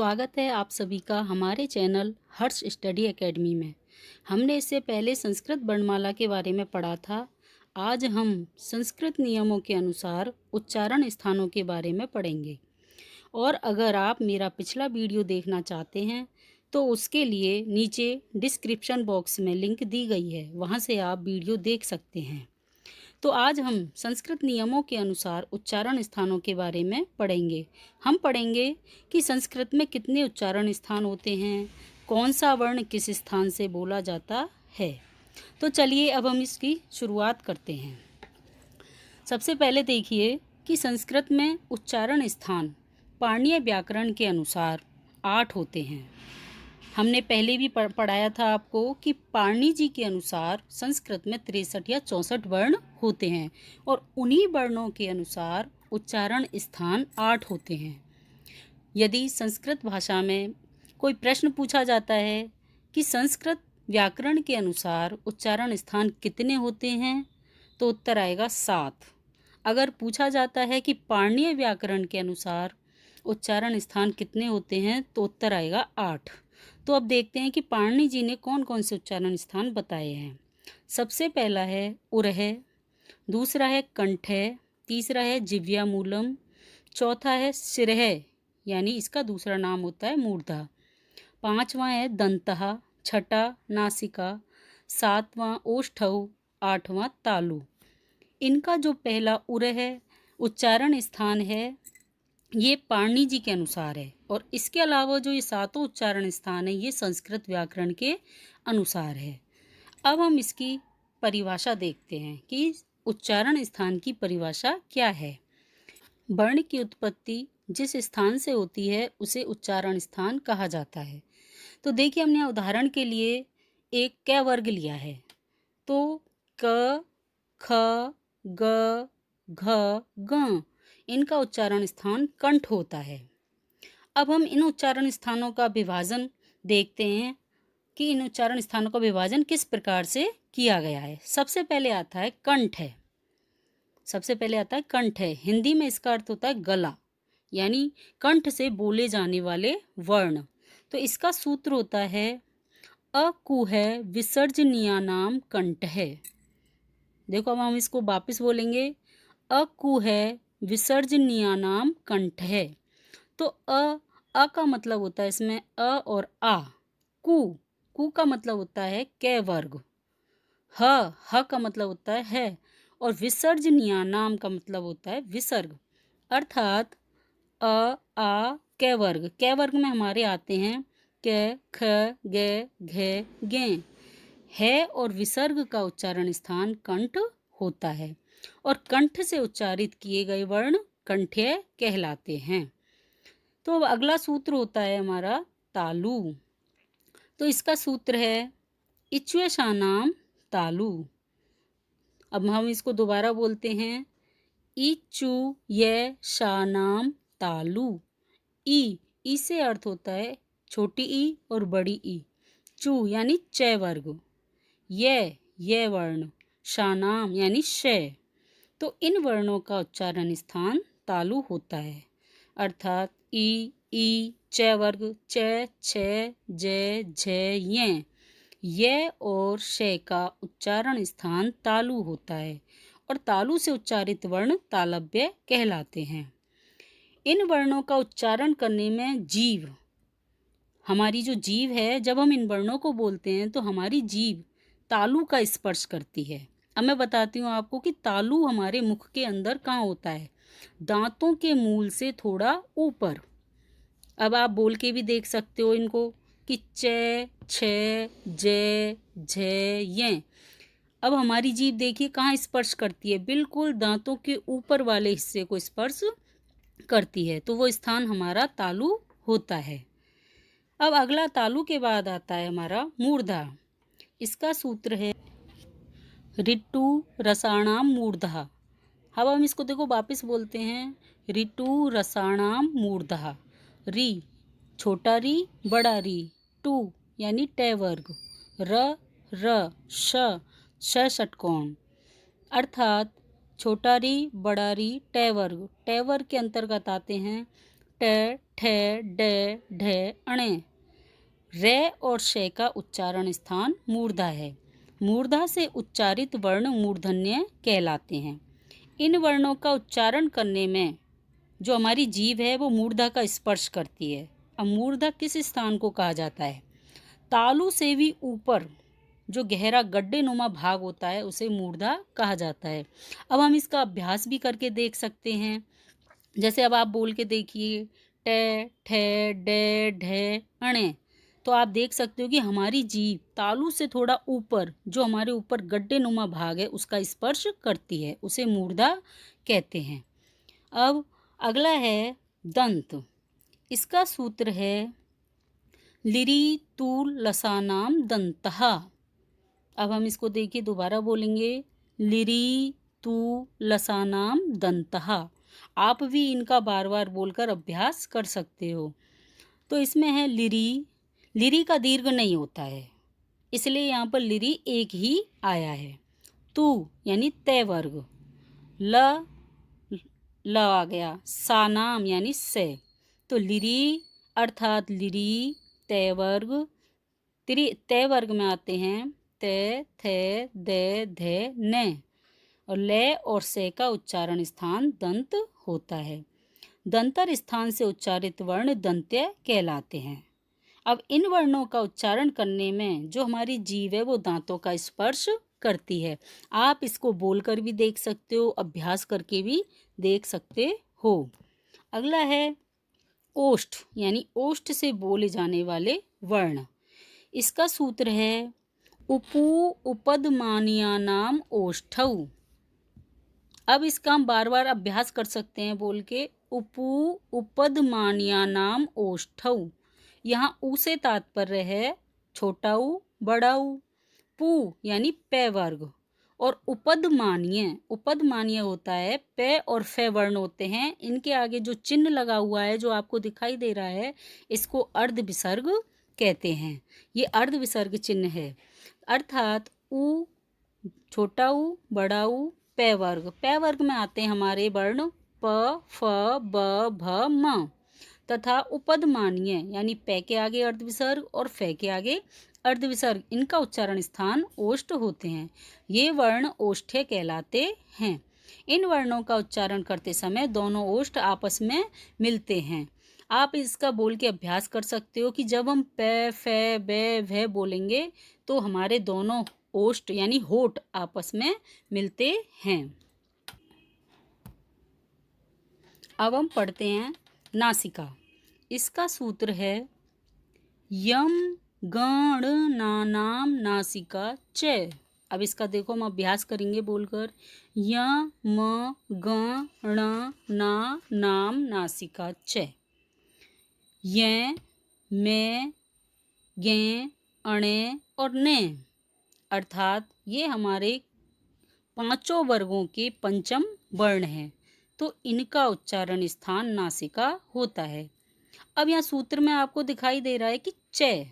स्वागत है आप सभी का हमारे चैनल हर्ष स्टडी एकेडमी में। हमने इससे पहले संस्कृत वर्णमाला के बारे में पढ़ा था। आज हम संस्कृत नियमों के अनुसार उच्चारण स्थानों के बारे में पढ़ेंगे। और अगर आप मेरा पिछला वीडियो देखना चाहते हैं तो उसके लिए नीचे डिस्क्रिप्शन बॉक्स में लिंक दी गई है, वहाँ से आप वीडियो देख सकते हैं। तो आज हम संस्कृत नियमों के अनुसार उच्चारण स्थानों के बारे में पढ़ेंगे। हम पढ़ेंगे कि संस्कृत में कितने उच्चारण स्थान होते हैं, कौन सा वर्ण किस स्थान से बोला जाता है। तो चलिए अब हम इसकी शुरुआत करते हैं। सबसे पहले देखिए कि संस्कृत में उच्चारण स्थान पाणिनीय व्याकरण के अनुसार 8 होते हैं। हमने पहले भी पढ़ाया था आपको कि पाणिनि जी के अनुसार संस्कृत में 63 या 64 वर्ण होते हैं और उन्हीं वर्णों के अनुसार उच्चारण स्थान 8 होते हैं। यदि संस्कृत भाषा में कोई प्रश्न पूछा जाता है कि संस्कृत व्याकरण के अनुसार उच्चारण स्थान कितने होते हैं, तो उत्तर आएगा 7। अगर पूछा जाता है कि पाणिनीय व्याकरण के अनुसार उच्चारण स्थान कितने होते हैं, तो उत्तर आएगा 8। तो अब देखते हैं कि पाणिनि जी ने कौन कौन से उच्चारण स्थान बताए हैं। सबसे पहला है उरह, दूसरा है कंठ, तीसरा है जिव्यामूलम, चौथा है शिरः यानी इसका दूसरा नाम होता है मूर्धा, पांचवां है दंतः, छठा नासिका, सातवां ओष्ठौ, आठवां तालु। इनका जो पहला उरह उच्चारण स्थान है ये पाणिनि जी के अनुसार है और इसके अलावा जो ये 7 उच्चारण स्थान है ये संस्कृत व्याकरण के अनुसार है। अब हम इसकी परिभाषा देखते हैं कि उच्चारण स्थान की परिभाषा क्या है। वर्ण की उत्पत्ति जिस स्थान से होती है उसे उच्चारण स्थान कहा जाता है। तो देखिए हमने उदाहरण के लिए एक क वर्ग लिया है, तो क, ख, ग, घ, ग इनका उच्चारण स्थान कंठ होता है। अब हम इन उच्चारण स्थानों का विभाजन देखते हैं कि इन उच्चारण स्थानों का विभाजन किस प्रकार से किया गया है। सबसे पहले आता है कंठ है। हिंदी में इसका अर्थ होता है गला, यानी कंठ से बोले जाने वाले वर्ण। तो इसका सूत्र होता है अकुह विसर्जनीयानाम कंठ है। देखो अब हम इसको वापस बोलेंगे, अकुह विसर्जनीयानाम कंठ है। तो अ का मतलब होता है इसमें अ और आ। कु का मतलब होता है कै वर्ग। ह का मतलब होता है और विसर्जनीयानाम का मतलब होता है विसर्ग। अर्थात अ आ कै वर्ग में हमारे आते हैं क, ख, ग, घ, गे। है और विसर्ग का उच्चारण स्थान कंठ होता है और कंठ से उच्चारित किए गए वर्ण कंठ्य कहलाते हैं। तो अब अगला सूत्र होता है हमारा तालु। तो इसका सूत्र है इच्वेशानाम तालु। अब हम इसको दोबारा बोलते हैं, इचु ये शानाम तालु। ई से अर्थ होता है छोटी ई और बड़ी ई। चू यानी च वर्ग, ये वर्ण, शानाम यानी श। तो इन वर्णों का उच्चारण स्थान तालु होता है। अर्थात ई च वर्ग, च, छ, ज, झ, ये और श का उच्चारण स्थान तालु होता है और तालु से उच्चारित वर्ण तालव्य कहलाते हैं। इन वर्णों का उच्चारण करने में जीभ, हमारी जो जीभ है, जब हम इन वर्णों को बोलते हैं तो हमारी जीभ तालु का स्पर्श करती है। अब मैं बताती हूँ आपको कि तालु हमारे मुख के अंदर कहाँ होता है, दांतों के मूल से थोड़ा ऊपर। अब आप बोल के भी देख सकते हो इनको कि च, छ, ज, झ, य। अब हमारी जीभ देखिए कहाँ स्पर्श करती है, बिल्कुल दांतों के ऊपर वाले हिस्से को स्पर्श करती है, तो वो स्थान हमारा तालु होता है। अब अगला तालु के बाद आता है हमारा मूर्धा। इसका सूत्र है ऋतु रसाणाम मूर्धा। अब हम इसको देखो वापस बोलते हैं, ऋतु रसाणाम मूर्धा। री छोटा री बड़ा री, टू यानी ट वर्ग, र श षटकोण। अर्थात छोटा री बड़ा री ट वर्ग के अंतर्गत आते हैं ट, ठ, ड, ढ, अणे। रे और शे का उच्चारण स्थान मूर्धा है। मूर्धा से उच्चारित वर्ण मूर्धन्य कहलाते हैं। इन वर्णों का उच्चारण करने में जो हमारी जीभ है वो मूर्धा का स्पर्श करती है। अब मूर्धा किस स्थान को कहा जाता है? तालु से भी ऊपर जो गहरा गड्ढे नुमा भाग होता है उसे मूर्धा कहा जाता है। अब हम इसका अभ्यास भी करके देख सकते हैं। जैसे अब आप बोल के देखिए, टे, ठे, डे, ढे, अणे। तो आप देख सकते हो कि हमारी जीभ तालु से थोड़ा ऊपर जो हमारे ऊपर गड्ढे नुमा भाग है उसका स्पर्श करती है, उसे मूर्धा कहते हैं। अब अगला है दंत। इसका सूत्र है लिरि तूल लसानाम दंतः। अब हम इसको देखिए, दोबारा बोलेंगे, लिरि तू लसानाम दंतः। आप भी इनका बार बार बोलकर अभ्यास कर सकते हो। तो इसमें है लिरि। लिरि का दीर्घ नहीं होता है, इसलिए यहाँ पर लिरि एक ही आया है। तू यानी तय वर्ग, ल ल आ गया, सानाम यानी से। तो लिरि अर्थात लिरि तय वर्ग, तय वर्ग में आते हैं ते, थे, दे, धे, ने। और ले और से का उच्चारण स्थान दंत होता है। दंतर स्थान से उच्चारित वर्ण दंत्य कहलाते हैं। अब इन वर्णों का उच्चारण करने में जो हमारी जीभ है वो दांतों का स्पर्श करती है। आप इसको बोलकर भी देख सकते हो, अभ्यास करके भी देख सकते हो। अगला है ओष्ठ, यानी ओष्ठ से बोले जाने वाले वर्ण। इसका सूत्र है उपू उपदमानियानाम ओष्ठौ। अब इसका हम बार बार अभ्यास कर सकते हैं बोल के, उपू उपदमानियानाम ओष्ठौ। यहाँ ऊ से तात्पर्य है छोटा ऊ, बड़ा ऊ। पू यानी पे वर्ग, और उपदमानीय, उपदमानीय होता है पे और फे वर्ण होते हैं। इनके आगे जो चिन्ह लगा हुआ है जो आपको दिखाई दे रहा है, इसको अर्ध विसर्ग कहते हैं। ये अर्ध विसर्ग चिन्ह है, अर्थात ऊ, छोटा ऊ, बड़ा ऊ, पे वर्ग। पे वर्ग में आते हैं हमारे वर्ण प, फ, ब, भ, म। तथा उपदमानीय यानी पे के आगे अर्ध विसर्ग और फे के आगे अर्ध विसर्ग, इनका उच्चारण स्थान ओष्ठ होते हैं। ये वर्ण ओष्ठ्य कहलाते हैं। इन वर्णों का उच्चारण करते समय दोनों ओष्ठ आपस में मिलते हैं। आप इसका बोल के अभ्यास कर सकते हो कि जब हम पे, फे, बे, भे बोलेंगे तो हमारे दोनों ओष्ठ यानी होठ आपस में मिलते हैं। अब हम पढ़ते हैं नासिका। इसका सूत्र है यम गण नानाम नासिका च। अब इसका देखो हम अभ्यास करेंगे बोलकर, यम गण ना नाम नासिका च। ये, मैं, गे, अणे और ने, अर्थात ये हमारे पांचों वर्गों के पंचम वर्ण हैं, तो इनका उच्चारण स्थान नासिका होता है। अब यहाँ सूत्र में आपको दिखाई दे रहा है कि च,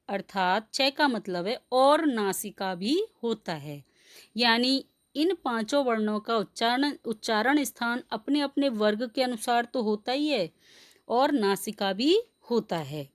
अर्थात च का मतलब है और नासिका भी होता है। यानी इन पांचों वर्णों का उच्चारण स्थान अपने अपने वर्ग के अनुसार तो होता ही है और नासिका भी होता है।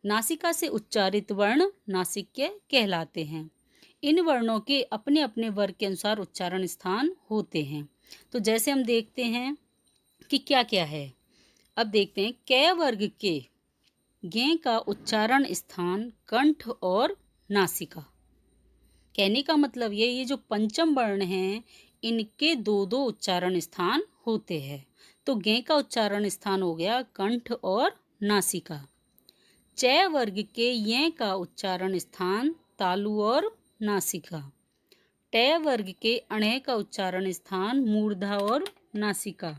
नासिका से उच्चारित वर्ण नासिक्य कहलाते हैं। इन वर्णों के अपने अपने वर्ग के अनुसार उच्चारण स्थान होते हैं। तो जैसे हम देखते हैं कि क्या क्या है। अब देखते हैं कै वर्ग के गे का उच्चारण स्थान कंठ और नासिका। कहने का मतलब ये जो पंचम वर्ण हैं इनके दो दो उच्चारण स्थान होते हैं। तो गे का उच्चारण स्थान हो गया कंठ और नासिका। चै वर्ग के ये का उच्चारण स्थान तालु और नासिका। टे वर्ग के अणे का उच्चारण स्थान मूर्धा और नासिका।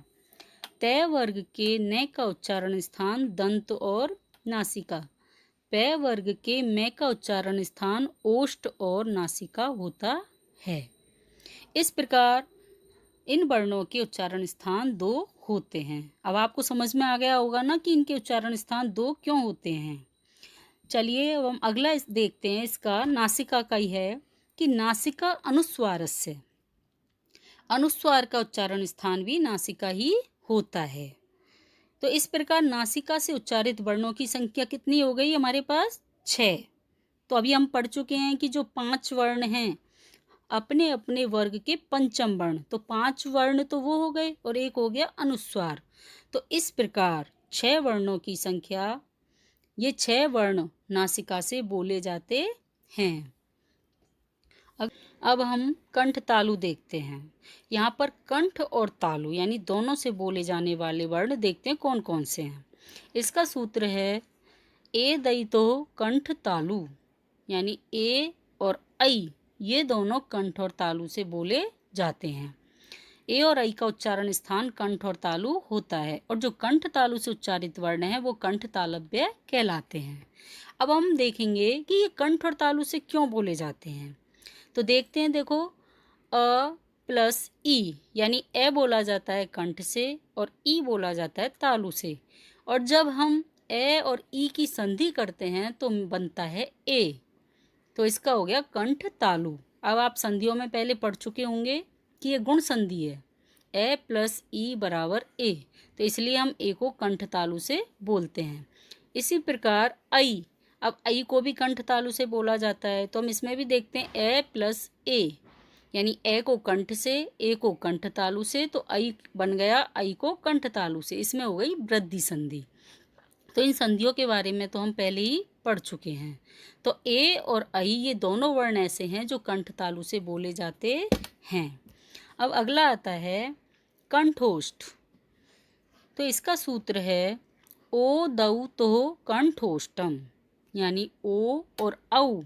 तय वर्ग के ने का उच्चारण स्थान दंत और नासिका। पे वर्ग के में का उच्चारण स्थान ओष्ठ और नासिका होता है। इस प्रकार इन वर्णों के उच्चारण स्थान दो होते हैं। अब आपको समझ में आ गया होगा ना कि इनके उच्चारण स्थान दो क्यों होते हैं। चलिए अब हम अगला देखते हैं, इसका नासिका का ही है कि नासिका अनुस्वारस्य। अनुस्वार का उच्चारण स्थान भी नासिका ही होता है। तो इस प्रकार नासिका से उच्चारित वर्णों की संख्या कितनी हो गई हमारे पास? 6। तो अभी हम पढ़ चुके हैं कि जो 5 वर्ण हैं अपने अपने वर्ग के पंचम वर्ण, तो 5 वर्ण तो वो हो गए और एक हो गया अनुस्वार। तो इस प्रकार 6 वर्णों की संख्या, ये 6 वर्ण नासिका से बोले जाते हैं। अब हम कंठ तालु देखते हैं। यहाँ पर कंठ और तालु यानी दोनों से बोले जाने वाले वर्ण देखते हैं कौन कौन से हैं। इसका सूत्र है ए दई तो कंठ तालु, यानी ए और ऐ ये दोनों कंठ और तालु से बोले जाते हैं। ए और ऐ का उच्चारण स्थान कंठ और तालु होता है और जो कंठ तालु से उच्चारित वर्ण है वो कंठ तालव्य कहलाते हैं। अब हम देखेंगे कि ये कंठ और तालु से क्यों बोले जाते हैं। तो देखते हैं, देखो, अ प्लस ई यानी ए बोला जाता है कंठ से और ई बोला जाता है तालु से, और जब हम ए और ई की संधि करते हैं तो बनता है ए, तो इसका हो गया कंठ तालु। अब आप संधियों में पहले पढ़ चुके होंगे कि ये गुण संधि है, ए प्लस ई बराबर ए, तो इसलिए हम ए को कंठ तालु से बोलते हैं। इसी प्रकार ऐ, अब ऐ को भी कंठ तालु से बोला जाता है, तो हम इसमें भी देखते हैं ए प्लस ए, यानी ए को कंठ से, ए को कंठ तालु से, तो ऐ बन गया ऐ को कंठ तालु से, इसमें हो गई वृद्धि संधि। तो इन संधियों के बारे में तो हम पहले ही पढ़ चुके हैं। तो ए और ऐ ये दोनों वर्ण ऐसे हैं जो कंठ तालु से बोले जाते हैं। अब अगला आता है कंठोष्ठ। तो इसका सूत्र है ओ दौ तो कंठोष्टम, यानी ओ और औ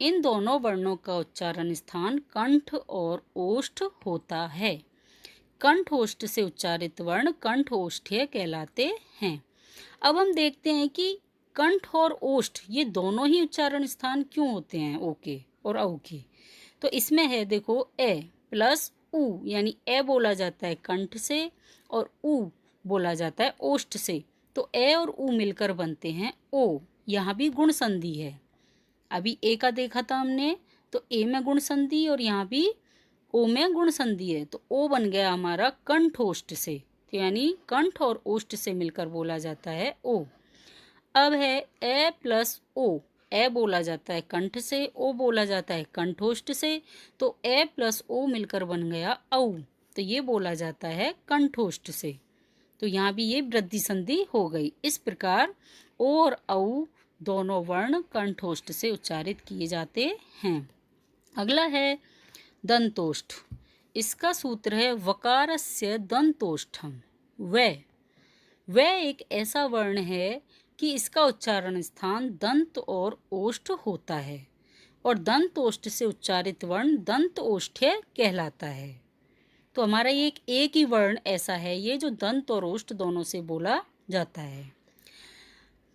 इन दोनों वर्णों का उच्चारण स्थान कंठ और ओष्ठ होता है। कंठोष्ठ से उच्चारित वर्ण कंठोष्ठ्य कहलाते हैं। अब हम देखते हैं कि कंठ और ओष्ठ ये दोनों ही उच्चारण स्थान क्यों होते हैं ओ के और औ के। तो इसमें है, देखो, ए प्लस उ, यानी ए बोला जाता है कंठ से और उ बोला जाता है ओष्ठ से, तो ए और उ मिलकर बनते हैं ओ। यहाँ भी गुण संधि है, अभी ए का देखा था हमने, तो ए में गुण संधि और यहाँ भी ओ में गुण संधि है, तो ओ बन गया हमारा कंठोष्ठ से, तो यानी कंठ और ओष्ठ से मिलकर बोला जाता है ओ। अब है ए प्लस ओ, ए बोला जाता है कंठ से, ओ बोला जाता है कंठोष्ठ से, तो ए प्लस ओ मिलकर बन गया औ, तो ये बोला जाता है कंठोष्ठ से, तो यहाँ भी ये वृद्धि संधि हो गई। इस प्रकार ओ और औ दोनों वर्ण कंठोष्ठ से उच्चारित किए जाते हैं। अगला है दंतोष्ठ। इसका सूत्र है वकारस्य दंतोष्ठम। वह एक ऐसा वर्ण है कि इसका उच्चारण स्थान दंत और ओष्ठ होता है और दंत ओष्ठ से उच्चारित वर्ण दंत ओष्ठ्य कहलाता है। तो हमारा ये एक ही वर्ण ऐसा है ये जो दंत और ओष्ठ दोनों से बोला जाता है।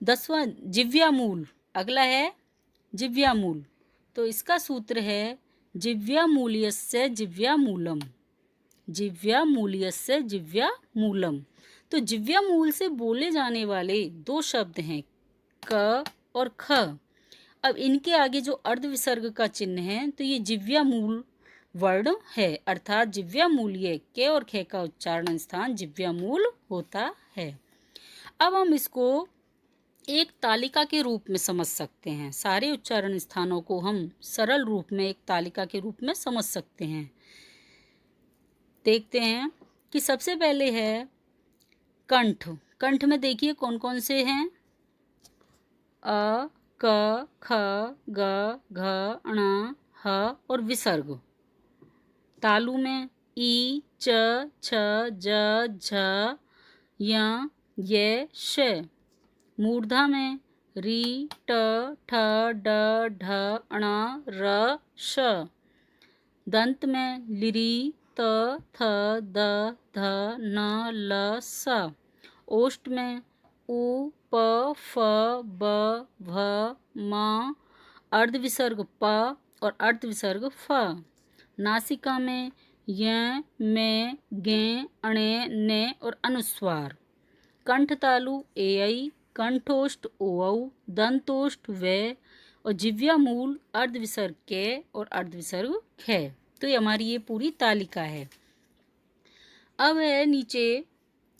10वां जिव्यामूल। अगला है जिव्यामूल। तो इसका सूत्र है जिव्यामूल्यस्य जिव्यामूलम। जिव्यामूल्यस्य जिव्यामूलम। तो जिव्यामूल से बोले जाने वाले दो शब्द हैं क और ख। अब इनके आगे जो अर्ध विसर्ग का चिन्ह है तो ये जिव्यामूल वर्ण है, अर्थात जिव्यामूल्य के और खे का उच्चारण स्थान जिव्यामूल होता है। अब हम इसको एक तालिका के रूप में समझ सकते हैं, सारे उच्चारण स्थानों को हम सरल रूप में एक तालिका के रूप में समझ सकते हैं। देखते हैं कि सबसे पहले है कंठ। कंठ में देखिए कौन कौन से हैं, अ, क, ख, ग, घ, ण, ह और विसर्ग। तालु में ई, च, छ, ज, झ, य, ये, श। मूर्धा में री, ट, ठ, ड, ढ, ण, र, श। दंत में लिरी, त, थ, द, ध, न, ल, स। ओष्ठ में उ, प, फ, ब, भ, म, अर्ध विसर्ग प और अर्ध विसर्ग फ। नासिका में य, में, गे, अणे, ने और अनुस्वार। कंठ तालु ए ऐ, कंठोष्ठ ओ औ, दंतोष्ठ वे और जिव्यामूल अर्ध विसर्ग के और अर्ध विसर्ग खे। तो ये हमारी ये पूरी तालिका है। अब है नीचे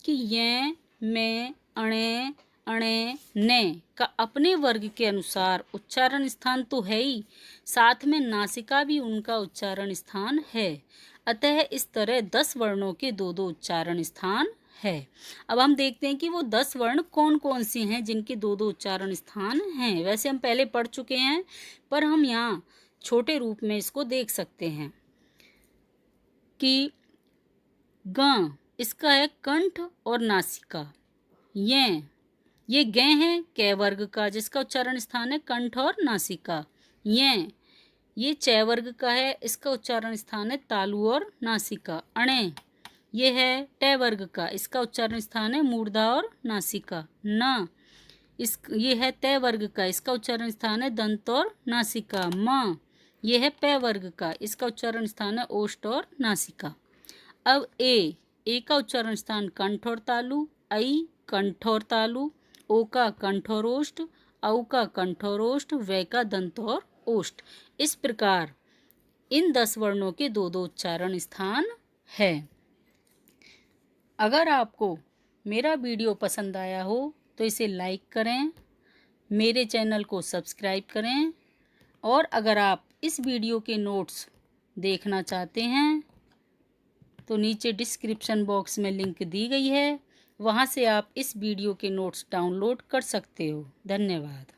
कि ये में अणे, अणे, ने का अपने वर्ग के अनुसार उच्चारण स्थान तो है ही, साथ में नासिका भी उनका उच्चारण स्थान है। अतः इस तरह 10 वर्णों के 2-2 उच्चारण स्थान है। अब हम देखते हैं कि वो 10 वर्ण कौन कौन से हैं जिनके 2-2 उच्चारण स्थान हैं। वैसे हम पहले पढ़ चुके हैं, पर हम यहाँ छोटे रूप में इसको देख सकते हैं कि ग इसका है कंठ और नासिका। ये गे है कै वर्ग का, जिसका उच्चारण स्थान है कंठ और नासिका। ये चै वर्ग का है, इसका उच्चारण स्थान है तालु और नासिका। अणे ये है टे वर्ग का, इसका उच्चारण स्थान है मूर्धा और नासिका। न ये है तय वर्ग का, इसका उच्चारण स्थान है दंत और नासिका। म ये है पै वर्ग का, इसका उच्चारण स्थान है ओष्ठ और नासिका। अब ए का उच्चारण स्थान कंठ और तालु, ऐ कंठ और तालु, ओ का कंठ और ओष्ठ, औ का कंठ और ओष्ठ, वै का दंत और ओष्ठ। इस प्रकार इन 10 वर्णों के 2-2 उच्चारण स्थान है। अगर आपको मेरा वीडियो पसंद आया हो तो इसे लाइक करें, मेरे चैनल को सब्सक्राइब करें, और अगर आप इस वीडियो के नोट्स देखना चाहते हैं तो नीचे डिस्क्रिप्शन बॉक्स में लिंक दी गई है, वहाँ से आप इस वीडियो के नोट्स डाउनलोड कर सकते हो। धन्यवाद।